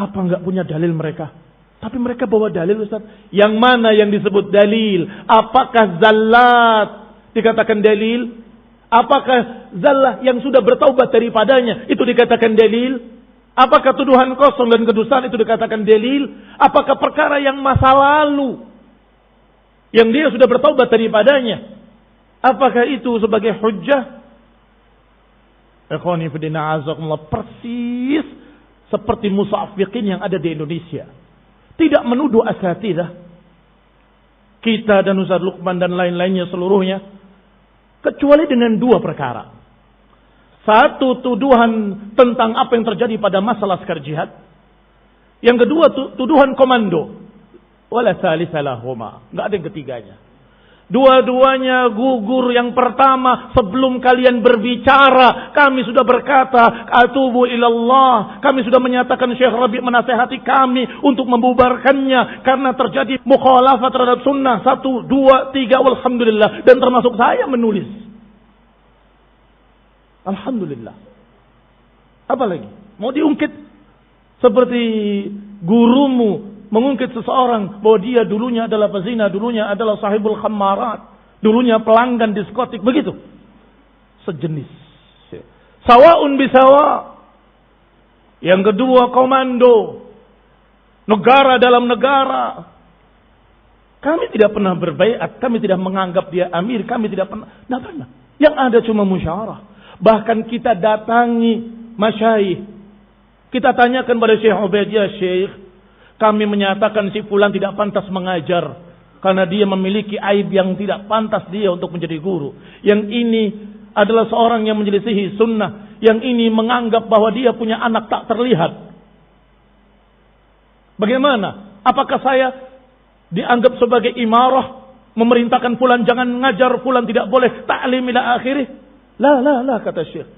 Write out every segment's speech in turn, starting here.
Apa enggak punya dalil mereka? Tapi mereka bawa dalil, Ustaz. Yang mana yang disebut dalil? Apakah zallat dikatakan dalil? Apakah zallah yang sudah bertaubat daripadanya itu dikatakan dalil? Apakah tuduhan kosong dan kedustaan itu dikatakan dalil? Apakah perkara yang masa lalu yang dia sudah bertaubat daripadanya, apakah itu sebagai hujjah? Ikhwani fillah, azakumullah, persis seperti musafiqin yang ada di Indonesia. Tidak menuduh asatidzah kita dan Ustaz Luqman dan lain-lainnya seluruhnya, kecuali dengan dua perkara. Satu, tuduhan tentang apa yang terjadi pada masa laskar jihad. Yang kedua, tuduhan komando. Wala tsalitsah lahuma, enggak ada yang ketiganya. Dua-duanya gugur. Yang pertama, sebelum kalian berbicara, kami sudah berkata, atubu ilallah. Kami sudah menyatakan Syekh Rabi' menasehati kami untuk membubarkannya karena terjadi mukhalafah terhadap sunnah. 1, 2, 3, walhamdulillah. Dan termasuk saya menulis. Alhamdulillah. Apa lagi? Mau diungkit seperti gurumu mengungkit seseorang bahwa dia dulunya adalah pezina, dulunya adalah sahibul khammarat, dulunya pelanggan diskotik, begitu. Sejenis. Sawa'un bisawa. Yang kedua, komando. Negara dalam negara. Kami tidak pernah berbaiat, kami tidak menganggap dia amir, kami tidak pernah. Tidak pernah. Yang ada cuma musyawarah. Bahkan kita datangi masyayikh. Kita tanyakan pada Syekh Ubaid, ya Syekh, kami menyatakan si fulan tidak pantas mengajar karena dia memiliki aib yang tidak pantas dia untuk menjadi guru. Yang ini adalah seorang yang menyelisihi sunnah. Yang ini menganggap bahwa dia punya anak tak terlihat. Bagaimana? Apakah saya dianggap sebagai imarah, memerintahkan fulan jangan mengajar, fulan tidak boleh ta'lim ila akhirih? La, kata Syekh.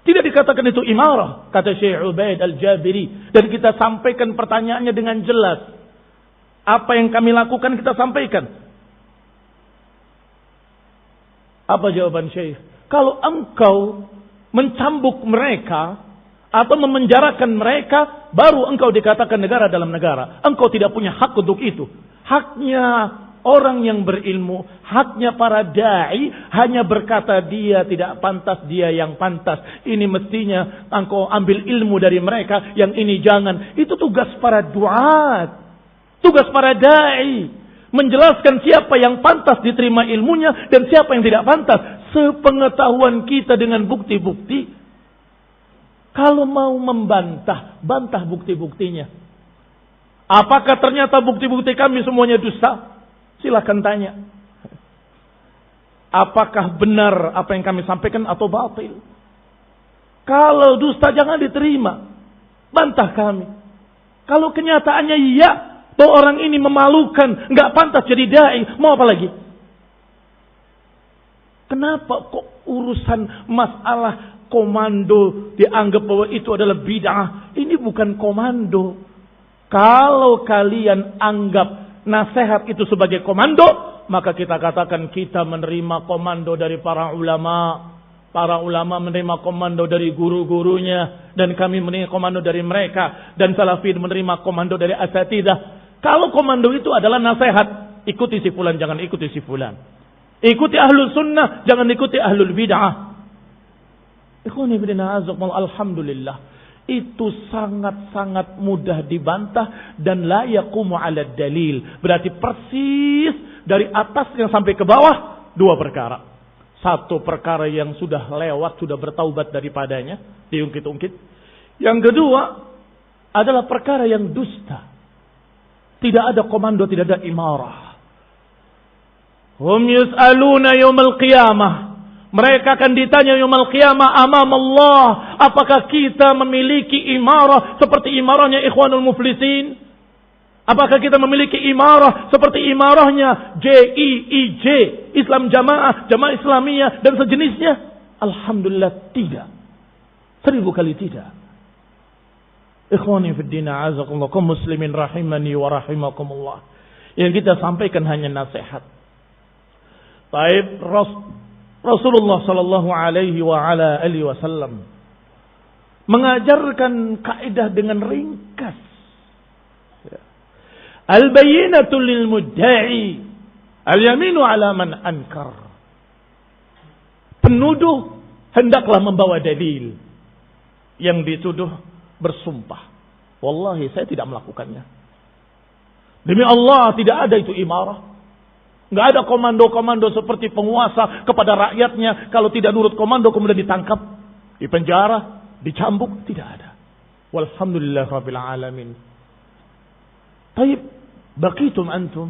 Tidak dikatakan itu imarah, kata Syekh Ubaid Al-Jabiri. Dan kita sampaikan pertanyaannya dengan jelas. Apa yang kami lakukan kita sampaikan. Apa jawaban Syekh? Kalau engkau mencambuk mereka atau memenjarakan mereka, baru engkau dikatakan negara dalam negara. Engkau tidak punya hak untuk itu. Haknya orang yang berilmu, haknya para da'i hanya berkata dia tidak pantas, dia yang pantas. Ini mestinya engkau ambil ilmu dari mereka, yang ini jangan. Itu tugas para duat, tugas para da'i, menjelaskan siapa yang pantas diterima ilmunya dan siapa yang tidak pantas. Sepengetahuan kita dengan bukti-bukti. Kalau mau membantah, bantah bukti-buktinya. Apakah ternyata bukti-bukti kami semuanya dusta? Silakan tanya. Apakah benar apa yang kami sampaikan atau batil? Kalau dusta jangan diterima. Bantah kami. Kalau kenyataannya iya, bahwa orang ini memalukan, nggak pantas jadi dai, mau apa lagi? Kenapa kok urusan masalah komando dianggap bahwa itu adalah bid'ah? Ini bukan komando. Kalau kalian anggap nasihat itu sebagai komando, maka kita katakan kita menerima komando dari para ulama. Para ulama menerima komando dari guru-gurunya, dan kami menerima komando dari mereka, dan salafin menerima komando dari asatidzah. Kalau komando itu adalah nasihat, ikuti si fulan, jangan ikuti si fulan. Ikuti ahlul sunnah, jangan ikuti ahlul bid'ah. Ikhwani fillah, alhamdulillah. Itu sangat-sangat mudah dibantah dan la yaqumu 'ala dalil. Berarti persis dari atas yang sampai ke bawah dua perkara. Satu perkara yang sudah lewat, sudah bertaubat daripadanya, diungkit-ungkit. Yang kedua adalah perkara yang dusta. Tidak ada komando, tidak ada imarah. Hum yus'aluna yaumal qiyamah. Mereka akan ditanya yaumul qiyamah amam Allah, apakah kita memiliki imarah seperti imarahnya Ikhwanul Muflisin? Apakah kita memiliki imarah seperti imarahnya JIIJ, Islam Jamaah, Jamaah Islamiyah dan sejenisnya? Alhamdulillah tidak. 1000 kali tidak. Ikhwani fid din, a'azakumullah, kaum muslimin rahimani wa rahimakumullah. Yang kita sampaikan hanya nasihat. Baik, Rasulullah sallallahu alaihi wa ala alihi wasallam mengajarkan kaidah dengan ringkas. Al-bayyinatu lil mudda'i, al-yaminu ala man ankar. Penuduh hendaklah membawa dalil. Yang dituduh bersumpah, wallahi saya tidak melakukannya. Demi Allah tidak ada itu imarah. Enggak ada komando-komando seperti penguasa kepada rakyatnya. Kalau tidak nurut komando kemudian ditangkap, dipenjara, dicambuk. Tidak ada. Walhamdulillah Rabbil Alamin. Taib, baqitum antum.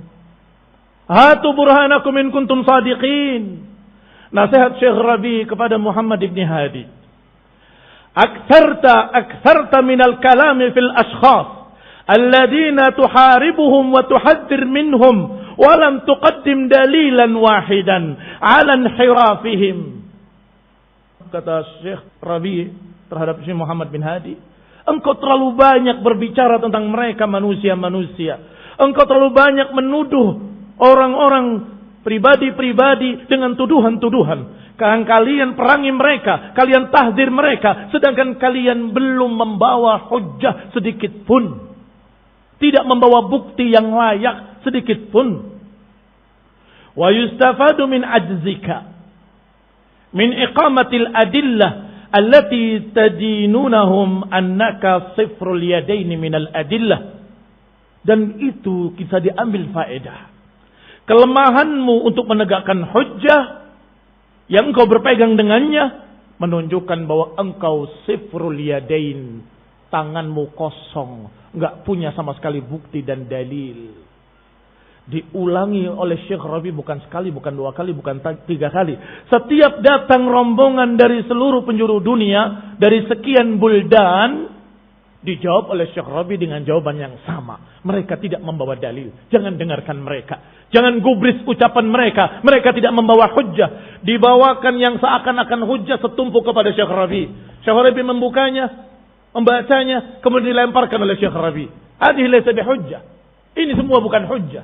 Hatu burhanakum in kuntum sadiqin. Nasihat Syekh Rabi kepada Muhammad ibn Hadi. Aktharta minal kalami fil ashkhas alladhina tuharibuhum wa tuhadzir minhum wa lam tuqaddim dalilan wahidan ala inhirafihim. Kata Syekh Rabi terhadap Syekh Muhammad bin Hadi, engkau terlalu banyak berbicara tentang mereka manusia-manusia. Engkau terlalu banyak menuduh orang-orang pribadi-pribadi dengan tuduhan-tuduhan. Kalian perangi mereka, kalian tahdzir mereka, sedangkan kalian belum membawa hujjah sedikit pun. Tidak membawa bukti yang layak sedikit pun. Wa yustafadu min ajzika min iqamatil adillah allati tadinunahum annaka sifrul yadaini minal adillah. Dan itu bisa diambil faedah. Kelemahanmu untuk menegakkan hujjah yang engkau berpegang dengannya menunjukkan bahwa engkau sifrul yadain, tanganmu kosong, enggak punya sama sekali bukti dan dalil. Diulangi oleh Syekh Rabi bukan sekali, bukan dua kali, bukan tiga kali. Setiap datang rombongan dari seluruh penjuru dunia, dari sekian buldan, dijawab oleh Syekh Rabi dengan jawaban yang sama. Mereka tidak membawa dalil. Jangan dengarkan mereka. Jangan gubris ucapan mereka. Mereka tidak membawa hujjah. Dibawakan yang seakan-akan hujjah setumpuk kepada Syekh Rabi. Syekh Rabi membukanya, membacanya, kemudian dilemparkan oleh Syekh Rabi. Hadhihi laysa bihujjah. Ini semua bukan hujjah.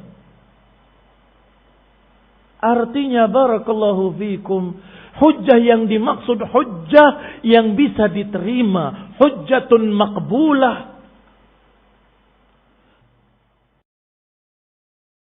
Artinya barakallahu fikum, hujjah yang dimaksud hujjah yang bisa diterima, hujjatun maqbulah,